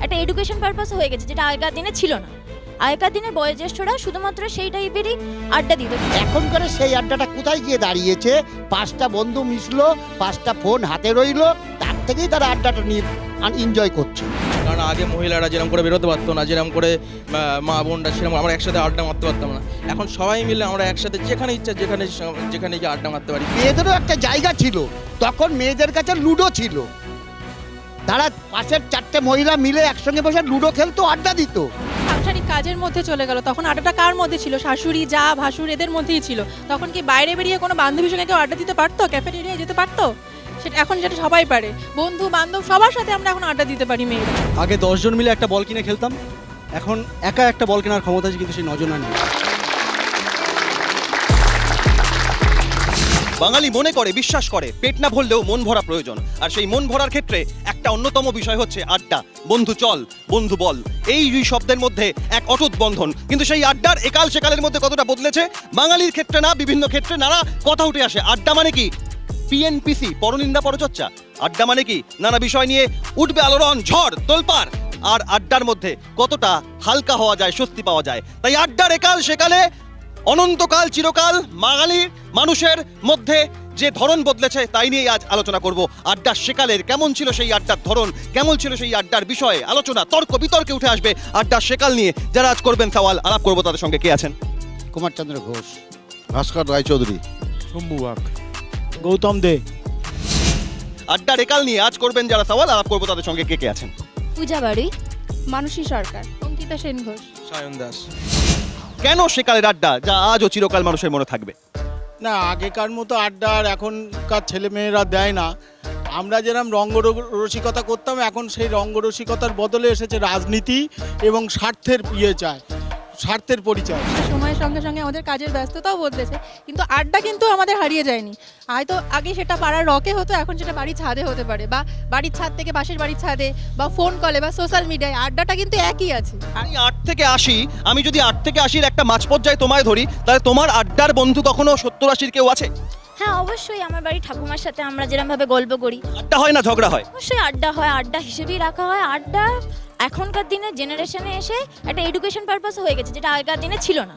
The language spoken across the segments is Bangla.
একটা এডুকেশন পারপাস হয়ে গেছে, যেটা আগেকার দিনে ছিল না। আগেকার দিনে বয়োজ্যেষ্ঠরা শুধুমাত্র সেই টাইপেরই আড্ডা দিত। এখনকার সেই আড্ডাটা কোথায় গিয়ে দাঁড়িয়েছে? 5টা বন্ধু মিশলো, 5টা ফোন হাতে রইলো, তার থেকেই তারা আড্ডাটা নিয়ে এনজয় করছে। কারণ আগে মহিলারা যেরকম করে বেরোতে পারতো না, যেরকম করে মা বোনরা সেরকম আমরা একসাথে আড্ডা মারতে পারতাম না। এখন সবাই মিলে আমরা একসাথে যেখানে ইচ্ছা যেখানে গিয়ে আড্ডা মারতে পারি। মেয়েদেরও একটা জায়গা ছিল, তখন মেয়েদের কাছে লুডো ছিল। তারা পাশের 4টে মহিলা মিলে একসঙ্গে বসে লুডো খেলতো, আড্ডা দিত। সাংসারিক কাজের মধ্যে চলে গেল, তখন আড্ডাটা কার মধ্যে ছিল? শাশুড়ি, যা, ভাসুর, এদের মধ্যেই ছিল। তখন কি বাইরে বেরিয়ে কোনো বান্ধবীর সঙ্গে কেউ আড্ডা দিতে পারতো? ক্যাফেটেরিয়ায় যেতে পারতো? সেটা এখন যেটা সবাই পারে, বন্ধু বান্ধব সবার সাথে আমরা এখন আড্ডা দিতে পারি মেয়েরা। আগে 10 জন মিলে একটা বল কিনে খেলতাম, এখন একা একটা বল কেনার ক্ষমতা আছে, কিন্তু সেই 9 জন আর নেই। বাঙালি মনে করে, বিশ্বাস করে পেট না ভরলেও মন ভরা প্রয়োজন। আর সেই মন ভরার ক্ষেত্রে একটা অন্যতম বিষয় হচ্ছে আড্ডা। বন্ধু চল, বন্ধু বল, এই দুই শব্দের মধ্যে এক অটুট বন্ধন। কিন্তু সেই আড্ডার একাল সেকালের মধ্যে কতটা বদলেছে বাঙালির ক্ষেত্রে না, বিভিন্ন ক্ষেত্রে নানা কথা উঠে আসে। আড্ডা মানে কি? পিএনপিসি, পরনিন্দা পরচর্চা। আড্ডা মানে কি? নানা বিষয় নিয়ে উঠবে আলোড়ন, ঝড়, তোলপাড়। আর আড্ডার মধ্যে কতটা হালকা হওয়া যায়, স্বস্তি পাওয়া যায়। তাই আড্ডার একাল সেকালে, অনন্তকাল, চিরকাল বাঙালির মানুষের মধ্যে যে ধরন বদলেছে তাই নিয়ে আজ আলোচনা করব। আড্ডার সেকালের কেমন ছিল সেই আড্ডার ধরন, কেমন ছিল সেই আড্ডার বিষয়ে আলোচনা, তর্ক বিতর্কে উঠে আসবে আড্ডার সেকাল নিয়ে। যারা আজ করবেন সওয়াল, আলাপ করবো তাদের সঙ্গে। কে আছেন? কুমারচন্দ্র ঘোষ, ভাস্কর রায়চৌধুরী, শম্ভু বাগ, গৌতম দে। আড্ডার একাল নিয়ে আজ করবেন যারা সওয়াল, আলাপ করবো তাদের সঙ্গে। কে কে আছেন? পূজা বাড়ি, মানসী সরকার, অঙ্কিতা সেন ঘোষ। সায়ন দাস। কেন সেকালের আড্ডা যা আজও চিরকাল মানুষের মনে থাকবে? না, আগেকার মতো আড্ডা আর এখনকার ছেলেমেয়েরা দেয় না। আমরা যেরকম রসিকতা করতাম, এখন সেই রসিকতার বদলে এসেছে রাজনীতি এবং স্বার্থের চায়, স্বার্থের পরিচয়। সময়ের সঙ্গে সঙ্গে আমাদের কাজের ব্যস্ততাও বদলেছে, কিন্তু আড্ডা কিন্তু আমাদের হারিয়ে যায়নি। হয়তো আগে সেটা পাড়ার রকে হতো, এখন সেটা বাড়ির ছাদে হতে পারে, বা বাড়ির ছাদ থেকে পাশের বাড়ির ছাদে, বা ফোন কলে, বা সোশ্যাল মিডিয়ায়। আড্ডাটা কিন্তু একই আছে। আমি 8 থেকে 80, আমি যদি 8 থেকে 80-র একটা মাঝ পর্যায়ে তোমায় ধরি, তাহলে তোমার আড্ডার বন্ধু কখনো 70-80-র কেউ আছে? হ্যাঁ অবশ্যই। আমার বাড়ি ঠাকুমার সাথে আমরা যেরকমভাবে গল্প করি, আড্ডা হয় না, ঝগড়া হয়? অবশ্যই আড্ডা হয়, আড্ডা হিসেবেই রাখা হয়। আড্ডা এখনকার দিনে জেনারেশনে এসে একটা এডুকেশন পারপাস হয়ে গেছে, যেটা আগেকার দিনে ছিল না।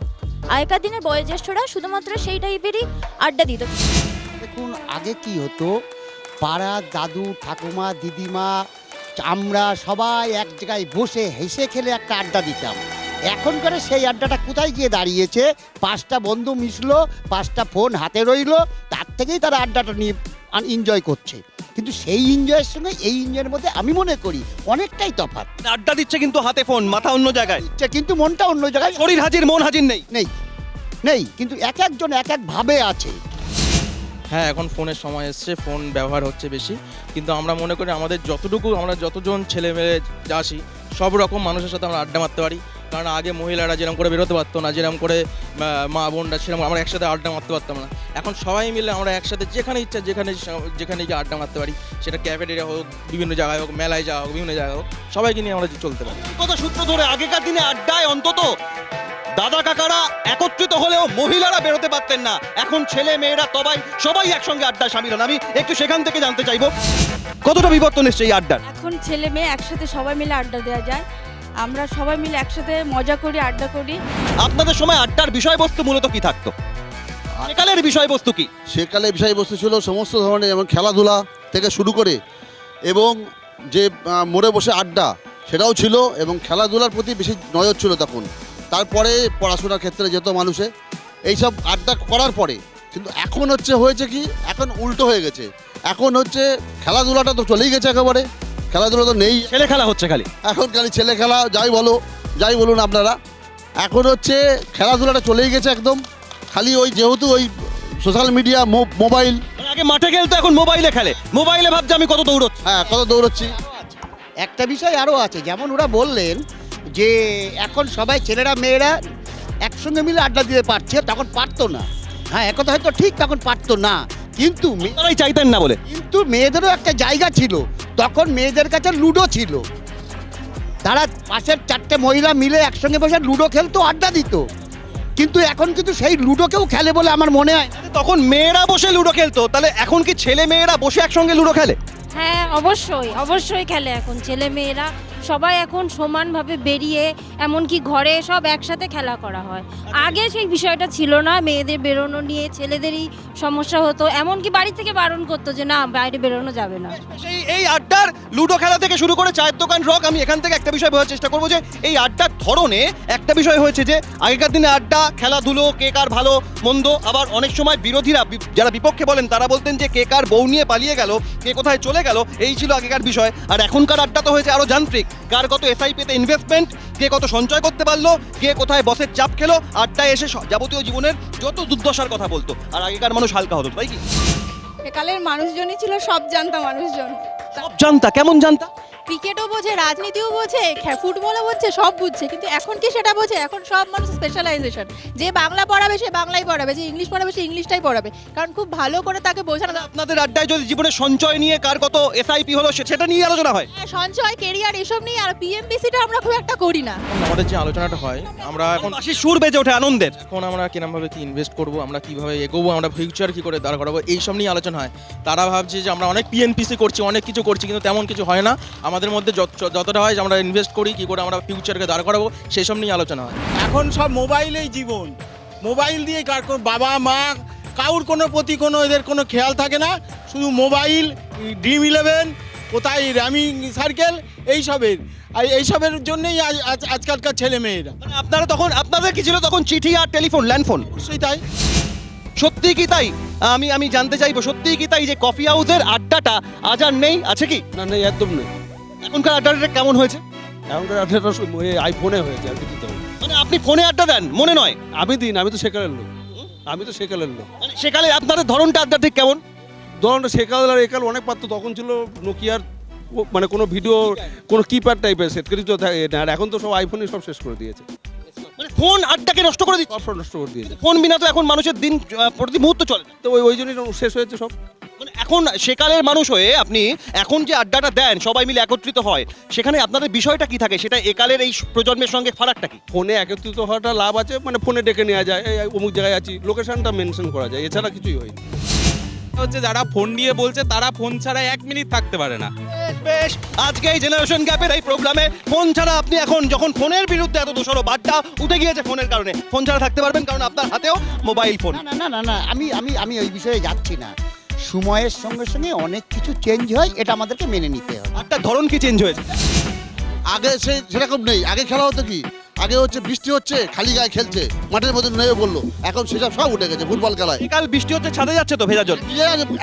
আগেকার দিনে বয়োজ্যেষ্ঠরা শুধুমাত্র সেই টাইপেরই আড্ডা দিত। দেখুন, আগে কি হতো, পাড়া দাদু ঠাকুমা দিদিমা আমরা সবাই এক জায়গায় বসে হেসে খেলে একটা আড্ডা দিতাম। এখনকার সেই আড্ডাটা কোথায় গিয়ে দাঁড়িয়েছে? 5টা বন্ধু মিশলো, 5টা ফোন হাতে রইলো, তার থেকেই তারা আড্ডাটা নিয়ে এনজয় করছে। কিন্তু সেই এনজয়ের সঙ্গে এই এনজয়ের মধ্যে আমি মনে করি অনেকটাই তফাৎ। আড্ডা দিচ্ছে কিন্তু হাতে ফোন, মাথা অন্য জায়গায়, কিন্তু মনটা অন্য জায়গায়। শরীর হাজির, মন হাজির নেই। নেই নেই কিন্তু এক একজন এক এক ভাবে আছে। হ্যাঁ, এখন ফোনের সময় এসছে, ফোন ব্যবহার হচ্ছে বেশি। কিন্তু আমরা মনে করি আমাদের আমরা যতজন ছেলে মেয়ে আসি, সব রকম মানুষের সাথে আমরা আড্ডা মারতে পারি। কারণ আগে মহিলারা যেরকম করে বেরোতে পারতো না, যেরকম করে মা বোনরা সেরকম আমরা একসাথে আড্ডা মারতে পারতাম না। এখন সবাই মিলে আমরা একসাথে যেখানে ইচ্ছা যেখানে গিয়ে আড্ডা মারতে পারি। সেটা ক্যাফেটেরিয়া হোক, বিভিন্ন জায়গায় হোক, মেলায় যাওয়া হোক, বিভিন্ন জায়গায় হোক, সবাইকে নিয়ে আমরা চলতে পারি। কথা সূত্র ধরে আগেকার দিনে আড্ডায় অন্তত দাদা কাকারা একত্রিত হলেও মহিলারা বেরোতে পারতেন না। এখন ছেলে মেয়েরা সবাই একসঙ্গে আড্ডায় সামিল হন। আমি একটু সেখান থেকে জানতে চাইবো কতটা বিবর্তন এসছে এই আড্ডার? এখন ছেলে মেয়ে একসাথে সবাই মিলে আড্ডা দেওয়া যায়, আমরা সবাই মিলে একসাথে মজা করি, আড্ডা করি। আপনাদের সময় আড্ডার বিষয়বস্তু মূলত কি থাকতো? সেকালের বিষয়বস্তু কি? সেকালে বিষয়বস্তু ছিল সমস্ত ধরনের, যেমন খেলাধুলা থেকে শুরু করে, এবং যে মোড়ে বসে আড্ডা সেটাও ছিল, এবং খেলাধুলার প্রতি বেশি নজর ছিল তখন। তারপরে পড়াশোনার ক্ষেত্রে যেত মানুষে এইসব আড্ডা করার পরে। কিন্তু এখন হয়েছে কি, এখন উল্টো হয়ে গেছে। এখন খেলাধুলাটা তো চলেই গেছে একেবারে, খেলাধুলা তো নেই। ছেলে খেলা হচ্ছে খালি, এখন খালি ছেলে খেলা, যাই বলুন আপনারা। এখন খেলাধুলাটা চলেই গেছে একদম, খালি যেহেতু সোশ্যাল মিডিয়া, মোবাইল। আগে মাঠে খেলতো, এখন মোবাইলে খেলে। মোবাইলে ভাবছে আমি কত দৌড়চ্ছি। হ্যাঁ, কত দৌড়চ্ছি। একটা বিষয় আরও আছে, যেমন ওরা বললেন যে এখন সবাই ছেলেরা মেয়েরা একসঙ্গে মিলে আড্ডা দিতে পারছে, তখন পারতো না। হ্যাঁ, একথা হয়তো ঠিক, তখন পারতো না। কিন্তু তারাই চাইতেন না বলে। কিন্তু মেয়েদেরও একটা জায়গা ছিল, তখন মেয়েদের কাছে লুডো ছিল। তারা পাশের 4টে মহিলা মিলে একসঙ্গে বসে লুডো খেলতো, আড্ডা দিত। কিন্তু এখন সেই লুডো কেউ খেলে বলে আমার মনে হয়। তখন মেয়েরা বসে লুডো খেলতো, তাহলে এখন কি ছেলে মেয়েরা বসে একসঙ্গে লুডো খেলে? হ্যাঁ অবশ্যই খেলে এখন ছেলে মেয়েরা সবাই এখন সমানভাবে বেরিয়ে এমনকি ঘরে সব একসাথে খেলা করা হয়। আগে সেই বিষয়টা ছিল না, মেয়েদের বেরোনো নিয়ে ছেলেদেরই সমস্যা হতো, এমনকি বাড়ি থেকে বারণ করতো যে না বাইরে বেরোনো যাবে না। এই আড্ডার লুডো খেলা থেকে শুরু করে চায়ের দোকান রক, আমি এখান থেকে একটা বিষয় বোঝার চেষ্টা করবো যে এই আড্ডার ধরনে একটা বিষয় হয়েছে যে আগেকার দিনে আড্ডা, খেলাধুলো, কে কার ভালো মন্দ, আবার অনেক সময় বিরোধীরা যারা বিপক্ষে বলেন তারা বলতেন যে কে কার বউ নিয়ে পালিয়ে গেল, কে কোথায় চলে গেল, এই ছিল আগেকার বিষয়। আর এখনকার আড্ডা তো হয়েছে আরো যান্ত্রিক, কার কত এসআইপিতে ইনভেস্টমেন্ট, কে কত সঞ্চয় করতে পারলো, কে কোথায় বসের চাপ খেলো, আড্ডায় এসে যাবতীয় জীবনের যত দুর্দশার কথা বলতো। আর আগেকার মানুষ হালকা হতো, তাই কি? একালের মানুষজনই ছিল সব জানতা মানুষজন। সব জানতা, কেমন জানতা? ক্রিকেটও বোঝে, রাজনীতিও বোঝে, ফুটবলও বুঝছে, সব বুঝছে, কিন্তু এখন কি সেটা বোঝে? এখন সব মানুষ স্পেশালাইজেশন, যে বাংলা পড়াবে সে বাংলাই পড়াবে, যে ইংলিশ পড়াবে সে ইংলিশটাই পড়াবে, কারণ খুব ভালো করে তাকে বোঝানো। আপনাদের আড্ডায় যদি জীবনে সঞ্চয় নিয়ে কার কত এসআইপি হলো সেটা নিয়ে আলোচনা হয়? সঞ্চয়, কেরিয়ার এসব নিয়ে, আর পিএমপিসিটা আমরা খুব একটা করি না। আমাদের যে আলোচনাটা হয়, আমরা এখন বাঁশির সুর বেজে ওঠে আনন্দের। এখন আমরা কিরমভাবে কি ইনভেস্ট করবো, আমরা কিভাবে এগোবো, আমরা ফিউচার কি করে দাঁড় করাবো, এইসব নিয়ে আলোচনা হয়। তারা ভাবছে যে আমরা অনেক পিএনপিসি করছি, অনেক কিছু করছি, কিন্তু তেমন কিছু হয় না। আমাদের মধ্যে যতটা হয় যে আমরা ইনভেস্ট করি কি করে আমরা ফিউচারকে দাঁড় করাবো, সেই সব নিয়ে আলোচনা হয়। এখন সব মোবাইলেই জীবন, মোবাইল দিয়ে কার কোনো বাবা মা কাউর কোনো প্রতি কোনো এদের কোনো খেয়াল থাকে না, শুধু মোবাইল, Dream11, কোথায় র্যামিং সার্কেল, এইসবের এইসবের জন্যই আজকালকার ছেলে মেয়েরা। মানে আপনারা তখন, আপনাদের কি ছিল তখন? চিঠি আর টেলিফোন, ল্যান্ডফোন। অবশ্যই তাই। সত্যি কি তাই? আমি জানতে চাইবো, সত্যি কি তাই যে কফি হাউসের আড্ডাটা আজ আর নেই? আছে কি? না নেই, একদম নেই। এখনকার আড্ডাটা কেমন হয়েছে? এখনকার আড্ডাটা আইফোনে হয়েছে, আর কিছুতে হবে। মানে আপনি ফোনে আড্ডা দেন, মনে নয়? আমি দিন, আমি তো সেকালের লোক, আমি তো সেকালের লোক। মানে সেকালে আপনাদের ধরনটা আড্ডা ঠিক কেমন? ধরুন সেকাল আর একাল অনেক পারতো, তখন ছিল নোকিয়ার মানে কোনো ভিডিও, কোনো কিপ্যাড টাইপের সেট কিছু তো থাকে না, আর এখন তো সব আইফোনই সব শেষ করে দিয়েছে। মানে ফোন আড্ডাকে নষ্ট করে দিচ্ছে, সব নষ্ট করে দিয়েছে। ফোন বিনা তো এখন মানুষের দিন প্রতি মুহূর্ত চলে না। তো ওই জন্যই শেষ হয়েছে সব। মানে এখন সেকালের মানুষ হয়ে আপনি এখন যে আড্ডাটা দেন, সবাই মিলে একত্রিত হয়, সেখানে আপনাদের বিষয়টা কি থাকে? সেটা একালের এই প্রজন্মের সঙ্গে ফারাকটা কি? ফোনে একত্রিত হওয়াটা লাভ আছে, মানে ফোনে ডেকে নেওয়া যায়, এই অমুক জায়গায় আছি, লোকেশনটা মেনশন করা যায়, এছাড়া কিছুই হয়নি। হচ্ছে যারা ফোন নিয়ে বলছে তারা ফোন ছাড়া 1 মিনিট থাকতে পারে না। বেশ, আজকে এই জেনারেশন গ্যাপের এই প্রোগ্রামে ফোন ছাড়া আপনি এখন, যখন ফোনের বিরুদ্ধে এত দোষারোপ, বার্তা উঠে গিয়েছে ফোনের কারণে, ফোন ছাড়া থাকতে পারবেন, কারণ আপনার হাতেও মোবাইল ফোন। না না না না, আমি আমি আমি ওই বিষয়ে যাচ্ছি না। সময়ের সঙ্গে সঙ্গে অনেক কিছু চেঞ্জ হয়, এটা আমাদেরকে মেনে নিতে হবে। আড্ডার ধরন কি চেঞ্জ হয়েছে? আগে সেরকম নেই। আগে খেলা হতো কি, আগে হচ্ছে বৃষ্টি হচ্ছে খালি গায়ে খেলছে, মাঠের মধ্যে নেমে বললো, এখন সেসব সব উঠে গেছে ফুটবল খেলায়। কাল বৃষ্টি হচ্ছে, ছাদে যাচ্ছে তো ভেজা জল।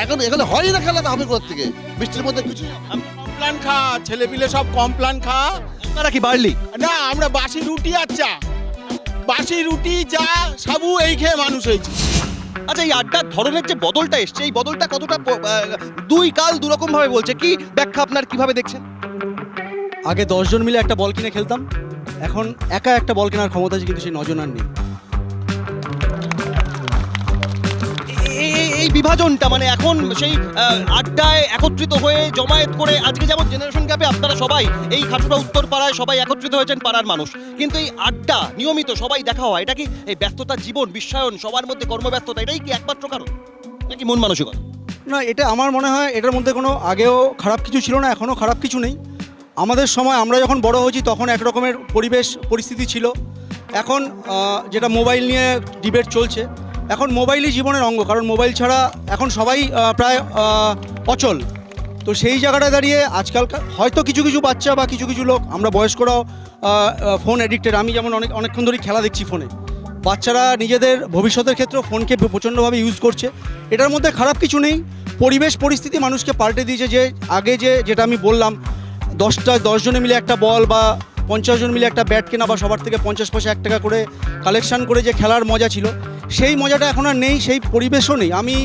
এখন এখানে হয় না, খেলা হবে কোথা থেকে? বৃষ্টির মধ্যে কিছু কমপ্লান খা, ছেলে পিলে সব কমপ্লান খা। আপনারা কি বাড়লি? না, আমরা বাসি রুটি আর চা, বাসি রুটি চা সাবু এই খেয়ে মানুষ হয়েছে। আচ্ছা, এই আড্ডার ধরনের যে বদলটা এসছে, এই বদলটা কতটা দুই কাল দুরকম ভাবে বলছে, কি ব্যাখ্যা আপনার, কিভাবে দেখছেন? আগে 10 জন মিলে একটা বল কিনে খেলতাম, এখন একা একটা বল কেনার ক্ষমতা আছে, কিন্তু সেই নজন আর নেই। এই বিভাজনটা, মানে এখন সেই আড্ডায় একত্রিত হয়ে জমায়েত করে, আজকে যেমন জেনারেশন গ্যাপে আপনারা সবাই এই খাটুরা উত্তর পাড়ায় সবাই একত্রিত হয়েছেন পাড়ার মানুষ, কিন্তু এই আড্ডা নিয়মিত সবাই দেখা হয়, এটা কি এই ব্যস্ততার জীবন, বিশ্বায়ন, সবার মধ্যে কর্মব্যস্ততা, এটাই কি একমাত্র কারণ, নাকি মন মানসিকতা? না, এটা আমার মনে হয় এটার মধ্যে কোনো আগেও খারাপ কিছু ছিল না, এখনও খারাপ কিছু নেই। আমাদের সময় আমরা যখন বড় হয়েছি তখন এক রকমের পরিবেশ পরিস্থিতি ছিল, এখন যেটা মোবাইল নিয়ে ডিবেট চলছে, এখন মোবাইলই জীবনের অঙ্গ, কারণ মোবাইল ছাড়া এখন সবাই প্রায় অচল। তো সেই জায়গাটায় দাঁড়িয়ে আজকালকার হয়তো কিছু কিছু বাচ্চা বা কিছু কিছু লোক, আমরা বয়স্করাও ফোন অ্যাডিক্টেড। আমি যেমন অনেকক্ষণ ধরেই খেলা দেখছি ফোনে, বাচ্চারা নিজেদের ভবিষ্যতের ক্ষেত্রেও ফোনকে প্রচণ্ডভাবে ইউজ করছে। এটার মধ্যে খারাপ কিছু নেই, পরিবেশ পরিস্থিতি মানুষকে পাল্টে দিয়েছে। যে আগে যেটা আমি বললাম, 10 জনে মিলে একটা বল বা 50 জন মিলে একটা ব্যাট কেনা, বা সবার থেকে 50 পয়সা 1 টাকা করে কালেকশন করে যে খেলার মজা ছিল, সেই মজাটা এখন আর নেই, সেই পরিবেশও নেই। আমি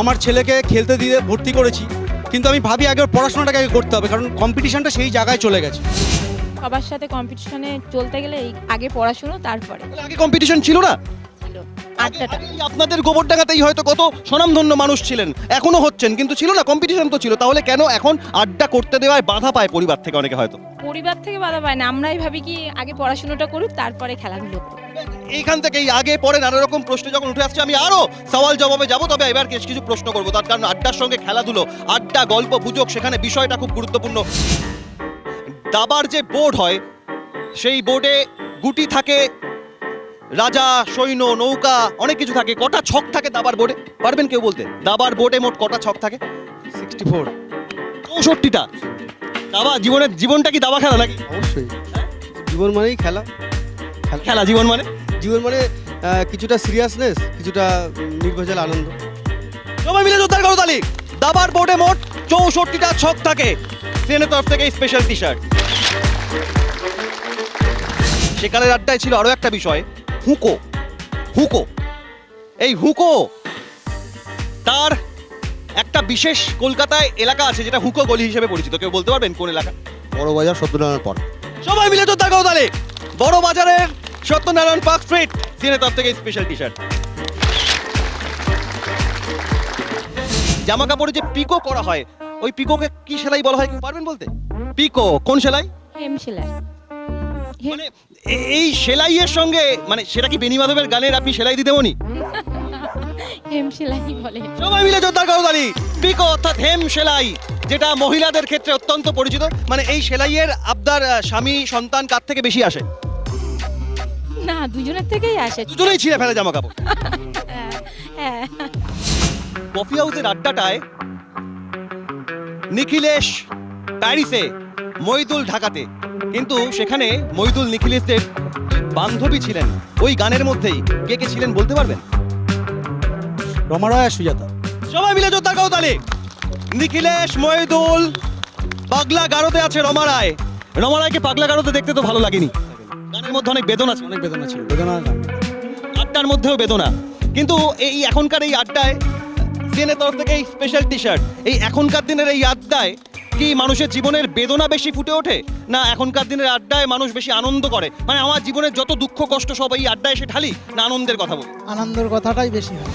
আমার ছেলেকে খেলতে দিয়ে ভর্তি করেছি, কিন্তু আমি ভাবি আগে পড়াশোনাটাকে আগে করতে হবে, কারণ কম্পিটিশনটা সেই জায়গায় চলে গেছে। সবার সাথে কম্পিটিশনে চলতে গেলে আগে পড়াশুনো, তারপরে। আগে কম্পিটিশন ছিল না? আড্ডাটা আপনাদের গোবরডাঙ্গাতেই হয়তো কত স্বনামধন্য মানুষ ছিলেন, এখনো হচ্ছেন, কিন্তু ছিল না, কম্পিটিশন তো ছিল। তাহলে কেন এখন আড্ডা করতে দেওয়ায় বাধা পায় পরিবার থেকে অনেকে? হয়তো পরিবার থেকে বাধা পায় না, আমরাই ভাবি কি আগে পড়াশোনাটা করুক, তারপরে খেলাধুলো করুক। এইখান থেকে আগে পরে নানা রকম প্রশ্ন যখন উঠে আসছে, আমি আরো সওয়াল জবাবে যাব, তবে এবার কিছু প্রশ্ন করবো, তার কারণ আড্ডার সঙ্গে খেলাধুলো, আড্ডা, গল্প, গুজব, সেখানে বিষয়টা খুব গুরুত্বপূর্ণ। দাবার যে বোর্ড হয় সেই বোর্ডে গুটি থাকে, রাজা, সৈন্য, নৌকা, অনেক কিছু থাকে। কটা ছক থাকে দাবার বোর্ডে পারবেন কেউ বলতে? দাবার বোর্ডে মোট কটা ছক থাকে? 64। 64টা। দাবা জীবনটা কি দাবা খেলা নাকি? অবশ্যই, জীবন মানেই খেলা। খেলা জীবন মানে? জীবন মানে কিছুটা সিরিয়াসনেস, কিছুটা নির্ভেজাল আনন্দ। সবাই মিলে জোরদার করো তালি। দাবার বোর্ডে মোট 64টা ছক থাকে। সিএনএর তরফ থেকে স্পেশাল টি শার্ট। সেকালের আড্ডায় ছিল আরো একটা বিষয়, হুঁকো। হুঁকো, এই হুঁকো তার একটা বিশেষ কলকাতায় এলাকা আছে যেটা হুঁকো গলি হিসেবে পরিচিত। কেউ বলতে পারবেন কোন এলাকা? বড় বাজার সত্যনারায়ণ পার্ক। সবাই মিলে জোরদার করো তালি। বড় বাজারের সত্যনারায়ণ পার্ক স্ট্রিট, সিএনএর তরফ থেকে স্পেশাল টি শার্ট। জামা কাপড়ে যে পিকো করা হয়, ওই পিকোকে কি সেলাই বলা হয় কেউ পারবেন বলতে? পিকো কোন সেলাই? হেম সেলাই। মানে এই সেলাইয়ের সঙ্গে মানে সেটা কি বেনি মাধবের গানের আপনি সেলাই দিতে মনি? হেম সেলাই বলে। সবাই মিলে জোরদার করো তালি। পিকো অর্থাৎ হেম সেলাই, যেটা মহিলাদের ক্ষেত্রে অত্যন্ত পরিচিত। মানে এই সেলাইয়ের আবদার স্বামী সন্তান কার থেকে বেশি আসে? না, দুজনের থেকেই আসে। দুজনেই ছিঁড়ে ফেলে জামা কাপড়। হ্যাঁ। কফি হাউসের আড্ডাটায় নিখিলেশ প্যারিসে, মইদুল ঢাকাতে, কিন্তু সেখানে মইদুল নিখিলেশদের বান্ধবী ছিলেন। ওই গানের মধ্যেই কে কে ছিলেন বলতে পারবেন? রমা রায় আর সুজাতা। সবাই মিলে জোরদার করো তালি। নিখিলেশ, মইদুল, পাগলা গারোতে আছে রমা রায়। রমা রায়কে পাগলা গারোতে দেখতে তো ভালো লাগেনি। গানের মধ্যে অনেক বেদনা ছিল, অনেক বেদনা ছিল, বেদনা গান। আড্ডার মধ্যেও বেদনা। কিন্তু এই এখনকার এই আড্ডায় সিএনএর তরফ থেকে এই স্পেশাল টি শার্ট, এই এখনকার দিনের এই আড্ডায় কি মানুষের জীবনের বেদনা বেশি ফুটে ওঠে, না এখনকার দিনের আড্ডায় মানুষ বেশি আনন্দ করে? মানে আমার জীবনের যত দুঃখ কষ্ট সব এই আড্ডায় এসে ঢালি, না আনন্দের কথা বলি? আনন্দের কথাটাই বেশি হয়।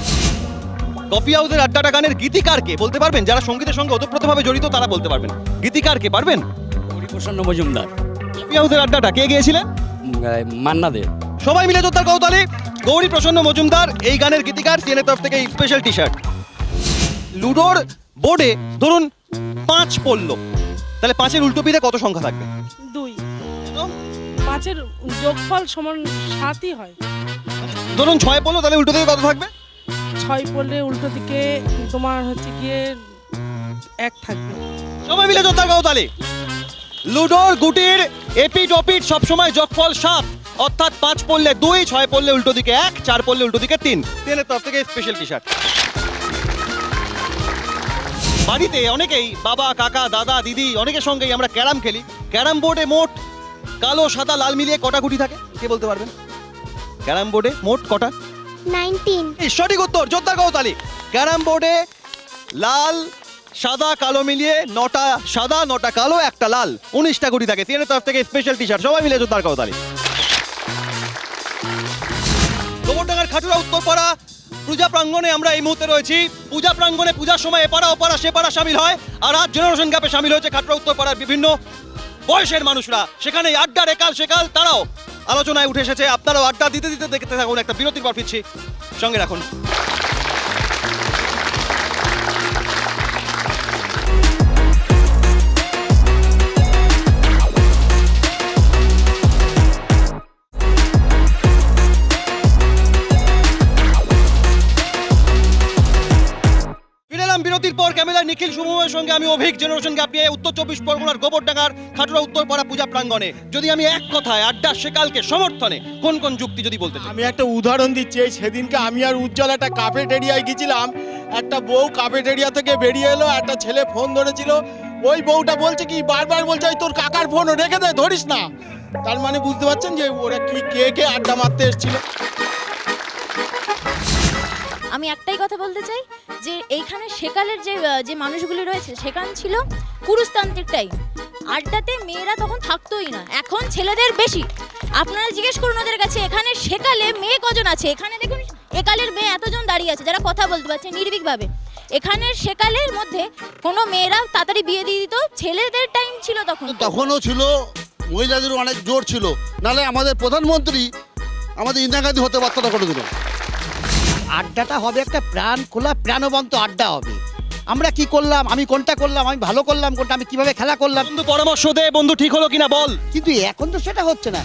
কফি হাউসের আড্ডাটা গানের গীতিকার কে বলতে পারবেন? যারা সঙ্গীতের সঙ্গে ওতপ্রোতভাবে জড়িত তারা বলতে পারবেন। গীতিকার কে পারবেন? প্রসন্ন মজুমদার। কফি হাউসের আড্ডাটা কে গিয়েছিলেন? মান্না দে। সবাই মিলে জোরদার কৌতালি। গৌরী প্রসন্ন মজুমদার এই গানের গীতিকার, সিএনএর তরফ থেকে স্পেশাল টি শার্ট। লুডোর বোর্ডে ধরুন 5 পড়লো, তাহলে 5-এর উল্টো পিঠে কত সংখ্যা থাকবে? 2। 5-এর যোগফল সমান 7ই হয়। ধরুন 6 পড়লো, তাহলে উল্টো দিকে কত থাকবে? 6 পড়লে উল্টো দিকে তোমার হচ্ছে গিয়ে 1 থাকবে। সবাই মিলে জোরদার কৌতালি। লুডোর গুটির এপিট ওপিট সবসময় যোগফল 7, অর্থাৎ 5 পড়লে 2, 6 পড়লে উল্টো দিকে 1, 4 পড়লে উল্টো দিকে 3। সিএনএর তরফ থেকে স্পেশাল টি শার্ট। বাড়িতে অনেকেই বাবা, কাকা, দাদা, দিদি অনেকের সঙ্গেই আমরা ক্যারাম খেলি। ক্যারাম বোর্ডে মোট কালো, সাদা, লাল মিলিয়ে কটা গুটি থাকে কে বলতে পারবেন? ক্যারাম বোর্ডে মোট কটা? 19। সঠিক উত্তর, জোরদার করতালি। ক্যারাম বোর্ডে লাল, সাদা, কালো মিলিয়ে 9টা সাদা, 9টা কালো, 1টা লাল, 19টা গুটি থাকে। সিএনএর তরফ থেকে স্পেশাল টি শার্ট। সবাই মিলে জোরদার করতালি। গোবরডাঙ্গার খাটুরা উত্তরপাড়া পূজা প্রাঙ্গণে আমরা এই মুহূর্তে রয়েছি। পূজা প্রাঙ্গণে পূজার সময় এপাড়া ওপাড়া সেপাড়া সামিল হয়, আর আজ জেনারেশন গ্যাপে সামিল হয়েছে খাটুরা উত্তরপাড়ার বিভিন্ন বয়সের মানুষরা। সেখানে আড্ডার একাল সেকাল তারাও আলোচনায় উঠে এসেছে। আপনারাও আড্ডা দিতে দিতে দেখতে থাকুন। একটা বিরতির পর ফিরছি, সঙ্গে রাখুন। বিরতির পর ক্যামেরার নিখিল সুমনের সঙ্গে আমি অভিক, জেনারেশন গ্যাপ নিয়ে উত্তর 24 পরগনার গোবরডাঙ্গার খাটুরা উত্তরপাড়া পূজা প্রাঙ্গণে। যদি আমি এক কথায় আড্ডা সেকালকে সমর্থনে কোন কোন যুক্তি যদি বলতে চাই? আমি একটা উদাহরণ দিচ্ছি। এই সেদিনকে আমি আর উজ্জ্বল একটা কাফেটেরিয়ায় গেছিলাম। একটা বউ কাফেটেরিয়া থেকে বেরিয়ে এলো, একটা ছেলে ফোন ধরেছিল। ওই বউটা বলছে কি, বারবার বলছে ওই তোর কাকার ফোন রেখে দে, ধরিস না। তার মানে বুঝতে পারছেন যে ওরা কি কে আড্ডা মারতে এসেছিল। আমি একটাই কথা বলতে চাই যে এইখানে সেকালের যে মানুষগুলি রয়েছে, সেখান ছিল পুরুষতান্ত্রিক টাইম। আড্ডাতে মেয়েরা তখন থাকতোই না, এখন ছেলেদের বেশি। আপনারা জিজ্ঞেস করুন ওদের কাছে, এখানে সেকালে মেয়ে কজন আছে? এখানে দেখুন একালের মেয়ে এতজন দাঁড়িয়ে আছে যারা কথা বলতে পারছে নির্ভীকভাবে। এখানে সেকালের মধ্যে কোনো মেয়েরা তাড়াতাড়ি বিয়ে দিয়ে দিত, ছেলেদের টাইম ছিল তখন। তখনও ছিল, মহিলাদের অনেক জোর ছিল, নাহলে আমাদের প্রধানমন্ত্রী আমাদের ইন্দিরা গান্ধী হতে পারতো না কোনোদিনও। আড্ডাটা হবে একটা প্রাণ খোলা প্রাণবন্ত আড্ডা হবে। আমরা কি করলাম, আমি কোনটা করলাম, আমি ভালো করলাম কোনটা, আমি কিভাবে খেলা করলাম। বন্ধু পরামর্শ দে, বন্ধু ঠিক হলো কিনা বল। কিন্তু এখন তো সেটা হচ্ছে না।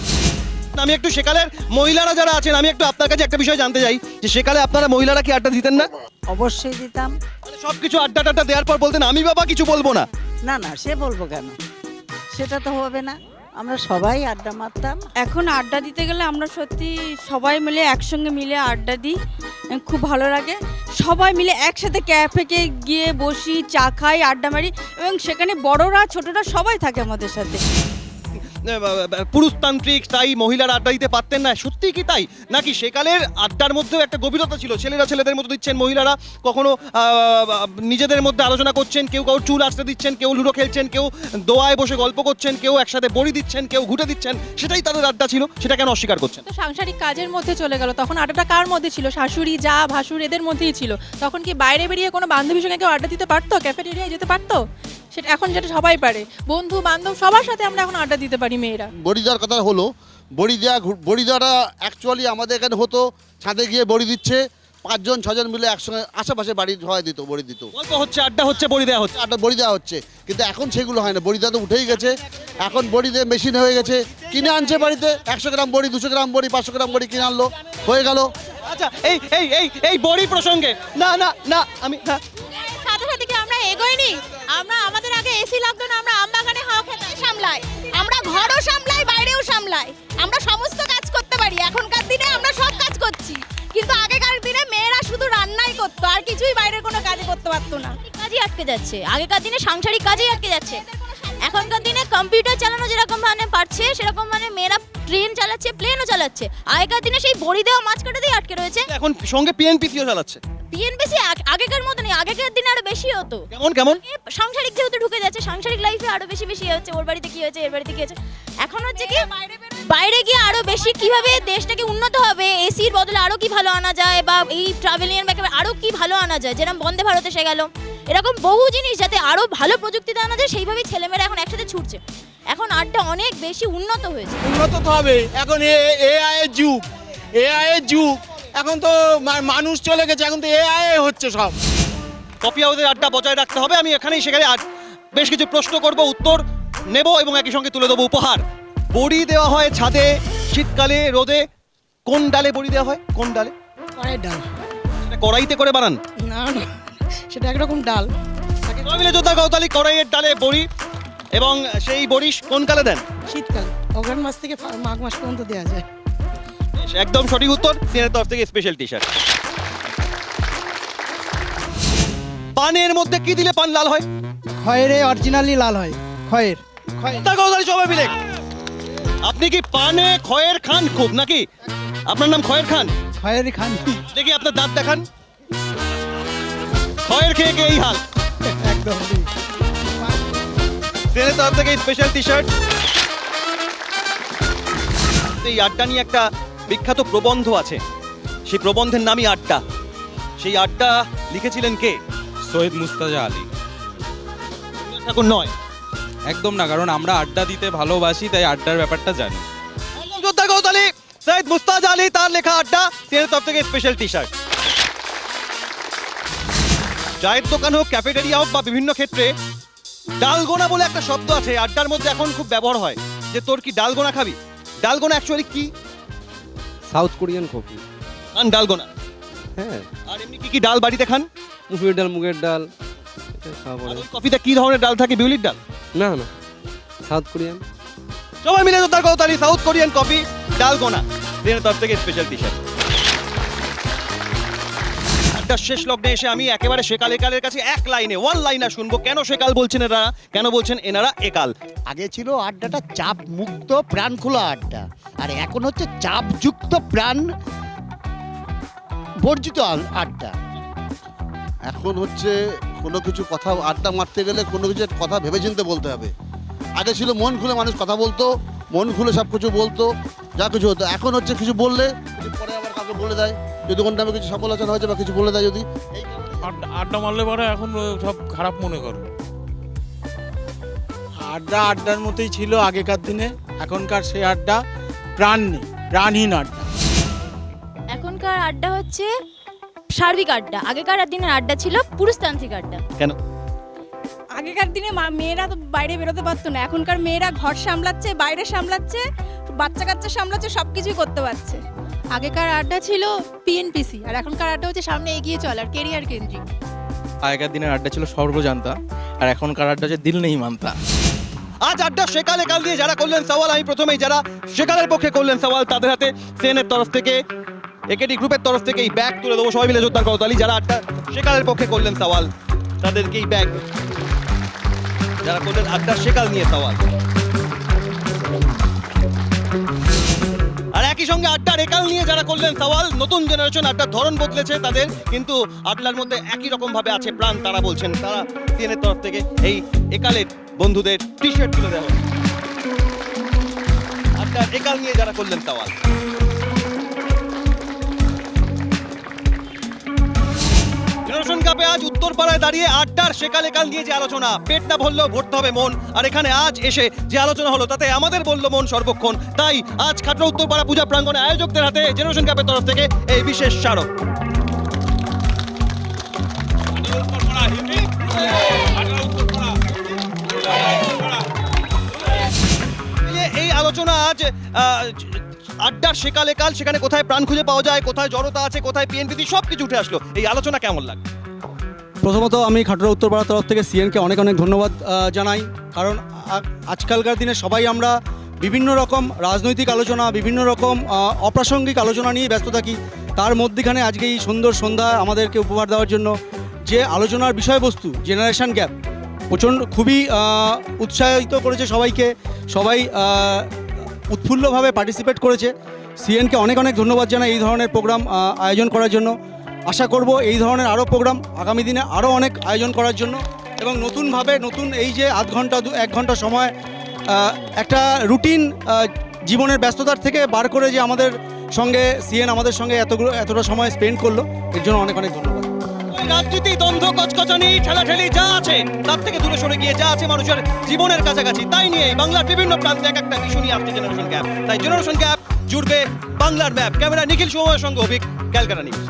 আমি একটু সেকালের মহিলারা যারা আছেন, আমি একটু আপনার কাছে একটা বিষয় জানতে চাই যে সেকালে আপনারা মহিলারা কি আড্ডা দিতেন না? অবশ্যই দিতাম। মানে সবকিছু আড্ডা টাড্ডা দেওয়ার পর বলতেন আমি বাবা কিছু বলবো না? না না, সে বলবো কেন, সেটা তো হবে না। আমরা সবাই আড্ডা মারতাম। এখন আড্ডা দিতে গেলে আমরা সত্যি সবাই মিলে একসঙ্গে মিলে আড্ডা দিই, খুব ভালো লাগে। সবাই মিলে একসাথে ক্যাফেতে গিয়ে বসি, চা খাই, আড্ডা মারি, এবং সেখানে বড়রা ছোটরা সবাই থাকে আমাদের সাথে। পুরুষতান্ত্রিক তাই মহিলারা আড্ডা দিতে পারতেন না, সত্যি কি তাই? নাকি সেকালের আড্ডার মধ্যেও একটা গভীরতা ছিল? ছেলেরা ছেলেদের মতো দিচ্ছেন, মহিলারা কখনো নিজেদের মধ্যে আলোচনা করছেন, কেউ কারোর চুল আসতে দিচ্ছেন, কেউ লুডো খেলছেন, কেউ দোয়ায় বসে গল্প করছেন, কেউ একসাথে বড়ি দিচ্ছেন, কেউ ঘুটে দিচ্ছেন, সেটাই তাদের আড্ডা ছিল। সেটা কেন অস্বীকার করছেন? তো সাংসারিক কাজের মধ্যে চলে গেল, তখন আড্ডাটা কার মধ্যে ছিল? শাশুড়ি, যা, ভাসুর, এদের মধ্যেই ছিল। তখন কি বাইরে বেরিয়ে কোনো বান্ধবীর সঙ্গে কেউ আড্ডা দিতে পারতো? ক্যাফেটেরিয়ায় যেতে পারতো? সেটা এখন যেটা সবাই পারে, বন্ধু বান্ধব সবার সাথে আমরা এখন আড্ডা দিতে পারি মেয়েরা। বড়ি দেওয়ার কথা হলো, বড়ি দেওয়াটা অ্যাকচুয়ালি আমাদের এখানে হতো, ছাদে গিয়ে বড়ি দিচ্ছে 5জন 6জন মিলে একসঙ্গে আশেপাশে বাড়ি সবাই দিত, বড়ি দিত। গল্প হচ্ছে, আড্ডা হচ্ছে, বড়ি দেওয়া হচ্ছে। আড্ডা বড়ি দেওয়া হচ্ছে, কিন্তু এখন সেগুলো হয় না। বড়ি দেওয়া তো উঠেই গেছে, এখন বড়ি দিয়ে মেশিন হয়ে গেছে, কিনে আনছে বাড়িতে 100 গ্রাম বড়ি, 200 গ্রাম বড়ি, 500 গ্রাম বড়ি কিনে আনলো, হয়ে গেল। আচ্ছা, এই এই এই এই বড়ি প্রসঙ্গে না না না আমি না সাথে সাথে কি আমরা এগোইনি? আমরা আমাদের আগে এসি লাগতো না, আমরা আমবাগানে হাওয়া খেতে সামলাই, আমরা ঘরও সামলাই, বাইরেও সামলাই, আমরা সমস্ত কাজ করতে পারি। এখনকার দিনে আমরা সব কাজ করছি, কিন্তু আগেকার দিনে মেয়েরা শুধু রান্নাই করতো, আর কিছুই বাইরের কোনো কাজ করতে পারতো না। কাজই আটকে যাচ্ছে, আগেকার দিনে সাংসারিক কাজই আটকে যাচ্ছে। এখনকার দিনে কম্পিউটার চালানো যেরকম মানে পারছে, সেরকম মানে মেয়েরা ট্রেন চালাচ্ছে, প্লেনও চালাচ্ছে। আগেকার দিনে সেই বড়ি দেওয়া মাছ কাটাতেই আটকে রয়েছে। এখন সঙ্গে পিএনপিসিও চালাচ্ছে। পিএনপিসি আগেকার মতো নেই, আগেকার দিনে আরো বেশি হতো। কেমন কেমন? সাংসারিক যেহেতু ঢুকে যাচ্ছে, সাংসারিক লাইফে আরো বেশি বেশি হচ্ছে, ওর বাড়িতে কি হয়েছে, এর বাড়িতে কি হয়েছে। এখন হচ্ছে কি বাইরে গিয়ে আরো বেশি কিভাবে দেশটাকে উন্নত হবে, এসির বদলে আরো কি ভালো আনা যায়, বা এই ট্রাভেলিং এর ব্যাপারে আরো কি ভালো আনা যায়, যেরকম বন্দে ভারত এসে গেল, এরকম বহু জিনিস যাতে আরো ভালো প্রযুক্তিতে আনা যায়, সেইভাবেই ছেলেমেয়েরা এখন একসাথে ছুটছে। এখন আড্ডা অনেক বেশি উন্নত হয়েছে। উন্নত তো হবে, এখন এআই এর যুগ, এআই এর যুগ। এখন তো মানুষ চলে গেছে, এখন তো এআই হচ্ছে সব। কফি হাউসের আড্ডা বজায় রাখতে হবে। আমি এখানেই সেখানে বেশ কিছু প্রশ্ন করব, উত্তর নেব এবং একই সঙ্গে তুলে দেবো উপহার। বড়ি দেওয়া হয় ছাদে শীতকালে রোদে, কোন ডালে বড়ি দেওয়া হয়? কোন ডালে? কড়াই ডাল। সেটা কড়াইতে করে বানান? না না, সেটা একরকম ডাল। সবাই মিলে যোদ্ধা গৌতালি, কড়াইয়ের ডালে বড়ি, এবং সেই বড়ি কোন কালে দেন? শীতকাল, অগ্রহায়ণ মাস থেকে মাঘ মাস পর্যন্ত দেওয়া যায়। একদম সঠিক উত্তর, সিনের তরফ থেকে স্পেশাল টি শার্ট। পানের মধ্যে কি দিলে পান লাল হয়? খয়েরে অরিজিনালি লাল হয়, খয়ের। সবাই মিলে, আপনি কি পানে খয়ের খান খুব নাকি? আপনার নাম খয়ের খান? খয়েরই খান। দেখি আপনার দাঁত দেখান। খয়ের খেয়ে খেয়ে এই হাল। একদম। সিনের তরফ থেকে স্পেশাল টি শার্ট। এই আড্ডা নিয়ে একটা বিখ্যাত প্রবন্ধ আছে, সেই প্রবন্ধের নামই আড্ডা। সেই আড্ডা লিখেছিলেন কে? সৈয়দ মুস্তাজা আলী। ঠাকুর নয়? একদম না, কারণ আমরা আড্ডা দিতে ভালোবাসি, তাই আড্ডার ব্যাপারটা জানি। যোদ্ধা গৌতালি, সৈয়দ মুস্তাজা আলী, তার লেখা আড্ডা, সিনের তরফ থেকে স্পেশাল টি শার্ট। চায়ের দোকান হোক, ক্যাফেটেরিয়া হোক, বা বিভিন্ন ক্ষেত্রে ডালগোনা বলে একটা শব্দ আছে আড্ডার মধ্যে, এখন খুব ব্যবহার হয় যে তোর কি ডালগোনা খাবি? ডালগোনা অ্যাকচুয়ালি কি? South Korean coffee. খান ডালগোনা? হ্যাঁ। আর এমনি কি কি ডাল বাড়িতে খান? মুসুরির ডাল, মুগের ডাল, এটা খাওয়া আর পড়ে। ওই কফিতে কি ধরনের ডাল থাকে? বিউলির ডাল? না না, সাউথ কোরিয়ান। সবাই মিলে যোদ্ধা গৌতালি, সাউথ কোরিয়ান কফি, ডালগোনা, সিনের তরফ থেকে স্পেশাল টি শার্ট। আড্ডার শেষ লগ্নে এসে আমি একেবারে সেকাল একালের কাছে এক লাইনে, ওয়ান লাইনার শুনবো, কেন সেকাল বলছেন এরা, কেন বলছেন এনারা একাল। আগে ছিল আড্ডাটা চাপ মুক্ত প্রাণ খোলা আড্ডা, আর এখন হচ্ছে চাপযুক্ত প্রাণ বর্জিত আড্ডা। এখন হচ্ছে কোনো কিছু কথা আড্ডা মারতে গেলে কোনো কিছু কথা ভেবেচিন্তে বলতে হবে। আগে ছিল মন খুলে মানুষ কথা বলতো, মন খুলে সব কিছু বলতো, যা কিছু হতো। এখন হচ্ছে কিছু বললে পরে আবার কাউকে বলে দেয়, যদি কোন টাইমে কিছু সমালোচনা হয়েছে বা কিছু বলে দেয়, যদি আড্ডা মারলে পরে এখন সব খারাপ মনে করে। আড্ডা আড্ডার মতোই ছিল আগেকার দিনে, এখনকার সেই আড্ডা প্রাণ নেই, প্রাণহীন আড্ডা। এখনকার আড্ডা হচ্ছে সার্বিক আড্ডা। আগেকার দিনের আড্ডা ছিল পুরুষতান্ত্রিক আড্ডা। কেন? আগেকার দিনে মেয়েরা তো বাইরে বেরোতে পারতো না, এখনকার মেয়েরা ঘর সামলাচ্ছে, বাইরে সামলাচ্ছে, বাচ্চা কাচ্চা সামলাচ্ছে, সব কিছুই করতে পারছে। আগেকার আড্ডা ছিল পিএনপিসি, আর এখনকার আড্ডা হচ্ছে সামনে এগিয়ে চল আর কেরিয়ার কেন্দ্রিক। আগেকার দিনের আড্ডা ছিল সর্বজান্তা, আর এখনকার আড্ডা হচ্ছে দিল নেই মানতা। আজ আড্ডা সেকাল একাল দিয়ে যারা করলেন সওয়াল, আমি প্রথমেই যারা সেকালের পক্ষে করলেন সওয়াল তাদের হাতে সিএনের তরফ থেকে, একেডি গ্রুপের তরফ থেকে এই ব্যাগ তুলে দেবো। সবাই মিলে জোরদার করতালি। যারা আড্ডা সেকালের পক্ষে করলেন সওয়াল তাদেরকেই ব্যাগ, যারা করলেন আড্ডা সেকাল নিয়ে সওয়াল। আর একই সঙ্গে আড্ডার একাল নিয়ে যারা করলেন সওয়াল, নতুন জেনারেশন, আড্ডার ধরন বদলেছে তাদের, কিন্তু আড্ডার মধ্যে একই রকম ভাবে আছে প্রাণ। তারা বলছেন, তারা সিএনের তরফ থেকে এই একালের বন্ধুদের টি শার্ট তুলে দেওয়া হচ্ছে। আড্ডার একাল নিয়ে যারা করলেন সওয়াল। জেনারেশন কাপে আজ উত্তরপাড়ায় দাঁড়িয়ে আড্ডার সেকাল একাল নিয়ে যে আলোচনা, পেট না ভরলেও ভরতে হবে মন, আর এখানে আজ এসে যে আলোচনা হলো তাতে আমাদের বললো মন সর্বক্ষণ। তাই আজ খাটরা উত্তরপাড়া পূজা প্রাঙ্গণে আয়োজকদের হাতে জেনারেশন কাপের তরফ থেকে এই বিশেষ স্মারক। এই আলোচনা আজ আড্ডার সেকাল একাল, সেখানে কোথায় প্রাণ খুঁজে পাওয়া যায়, কোথায় জড়তা আছে, কোথায় পিএনপিটি, সব কিছু উঠে আসলো। এই আলোচনা কেমন লাগে? প্রথমত আমি খাটুরা উত্তরপাড়ার তরফ থেকে সিএনকে অনেক অনেক ধন্যবাদ জানাই, কারণ আজকালকার দিনে সবাই আমরা বিভিন্ন রকম রাজনৈতিক আলোচনা, বিভিন্ন রকম অপ্রাসঙ্গিক আলোচনা নিয়ে ব্যস্ত থাকি। তার মধ্যেখানে আজকে এই সুন্দর সন্ধ্যা আমাদেরকে উপহার দেওয়ার জন্য যে আলোচনার বিষয়বস্তু জেনারেশন গ্যাপ প্রচণ্ড খুবই উৎসাহিত করেছে সবাইকে, সবাই উৎফুল্লভাবে পার্টিসিপেট করেছে। সিএনকে অনেক অনেক ধন্যবাদ জানাই এই ধরনের প্রোগ্রাম আয়োজন করার জন্য। আশা করব এই ধরনের আরও প্রোগ্রাম আগামী দিনে আরও অনেক আয়োজন করার জন্য, এবং নতুনভাবে নতুন এই যে আধ ঘন্টা 1 ঘন্টা সময় একটা রুটিন জীবনের ব্যস্ততার থেকে বার করে যে আমাদের সঙ্গে সিএন আমাদের সঙ্গে এতটা সময় স্পেন্ড করলো, এর জন্য অনেক অনেক ধন্যবাদ। রাজনীতি, দ্বন্দ্ব, কচকচানি, ঠেলাঠেলি যা আছে তার থেকে দূরে সরে গিয়ে যা আছে মানুষের জীবনের কাছাকাছি, তাই নিয়ে বাংলার বিভিন্ন প্রান্তে এক একটা ইস্যু নিয়ে আসছে জেনারেশন গ্যাপ। তাই জেনারেশন গ্যাপ জুড়বে বাংলার ম্যাপ। ক্যামেরা নিখিল সময়ের সঙ্গে অভিক, ক্যালকাটা নিউজ।